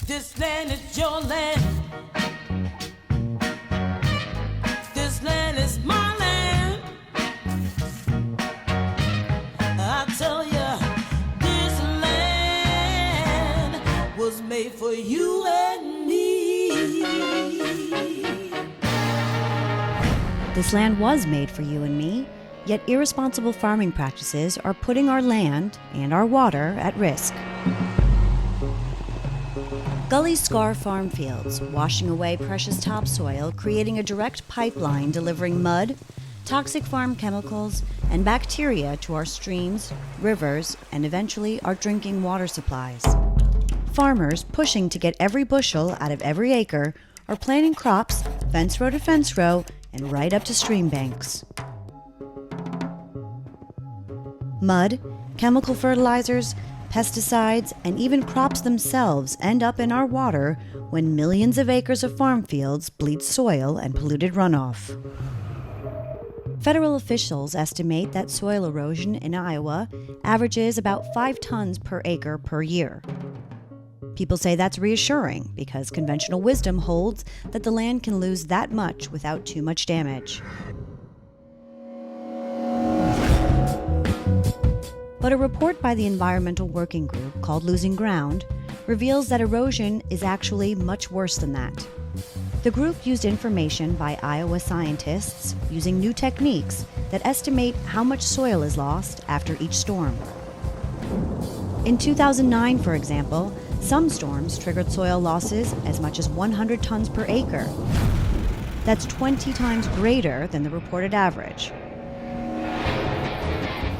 This land is your land. This land is my land. I tell you, this land was made for you and me. This land was made for you and me, yet irresponsible farming practices are putting our land and our water at risk. Gullies scar farm fields, washing away precious topsoil, creating a direct pipeline delivering mud, toxic farm chemicals, and bacteria to our streams, rivers, and eventually our drinking water supplies. Farmers, pushing to get every bushel out of every acre, are planting crops fence row to fence row and right up to stream banks. Mud, chemical fertilizers, pesticides, and even crops themselves end up in our water when millions of acres of farm fields bleed soil and polluted runoff. Federal officials estimate that soil erosion in Iowa averages about 5 tons per acre per year. People say that's reassuring because conventional wisdom holds that the land can lose that much without too much damage. But a report by the Environmental Working Group called Losing Ground reveals that erosion is actually much worse than that. The group used information by Iowa scientists using new techniques that estimate how much soil is lost after each storm. In 2009, for example, some storms triggered soil losses as much as 100 tons per acre. That's 20 times greater than the reported average.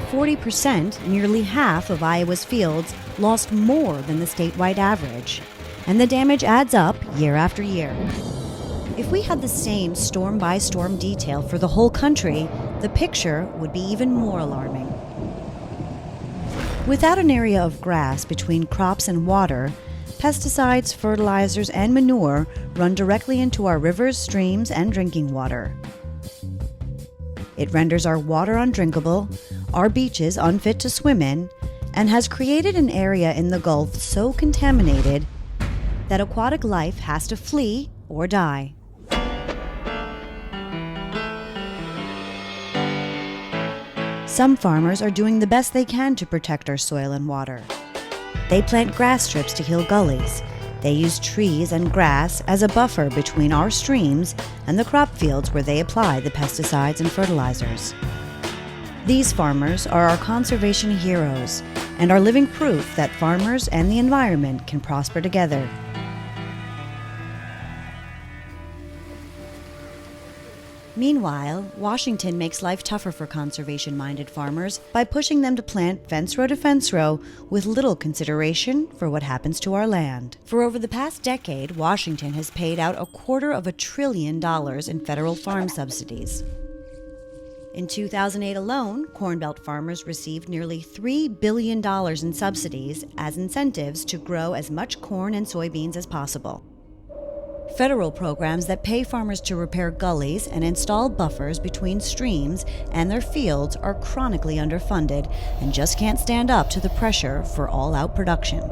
40%, nearly half of Iowa's fields, lost more than the statewide average. And the damage adds up year after year. If we had the same storm-by-storm detail for the whole country, the picture would be even more alarming. Without an area of grass between crops and water, pesticides, fertilizers, and manure run directly into our rivers, streams, and drinking water. It renders our water undrinkable, our beaches unfit to swim in, and has created an area in the Gulf so contaminated that aquatic life has to flee or die. Some farmers are doing the best they can to protect our soil and water. They plant grass strips to heal gullies. They use trees and grass as a buffer between our streams and the crop fields where they apply the pesticides and fertilizers. These farmers are our conservation heroes and are living proof that farmers and the environment can prosper together. Meanwhile, Washington makes life tougher for conservation-minded farmers by pushing them to plant fence row to fence row with little consideration for what happens to our land. For over the past decade, Washington has paid out $250 billion in federal farm subsidies. In 2008 alone, Corn Belt farmers received nearly $3 billion in subsidies as incentives to grow as much corn and soybeans as possible. Federal programs that pay farmers to repair gullies and install buffers between streams and their fields are chronically underfunded and just can't stand up to the pressure for all-out production.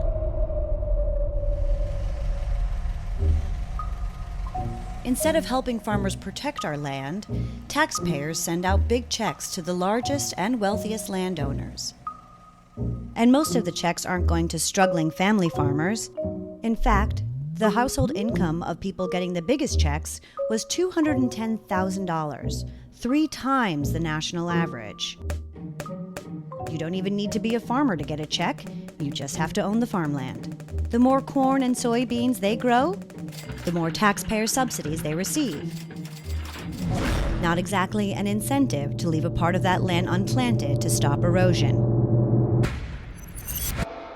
Instead of helping farmers protect our land, taxpayers send out big checks to the largest and wealthiest landowners. And most of the checks aren't going to struggling family farmers. In fact, the household income of people getting the biggest checks was $210,000, 3 times the national average. You don't even need to be a farmer to get a check, you just have to own the farmland. The more corn and soybeans they grow, the more taxpayer subsidies they receive. Not exactly an incentive to leave a part of that land unplanted to stop erosion,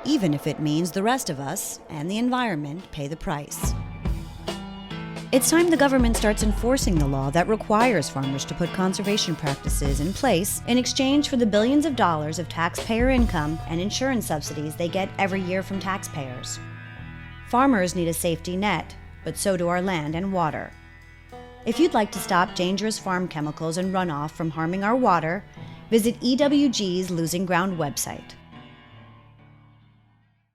even if it means the rest of us and the environment pay the price. It's time the government starts enforcing the law that requires farmers to put conservation practices in place in exchange for the billions of dollars of taxpayer income and insurance subsidies they get every year from taxpayers. Farmers need a safety net, but so do our land and water. If you'd like to stop dangerous farm chemicals and runoff from harming our water, visit EWG's Losing Ground website.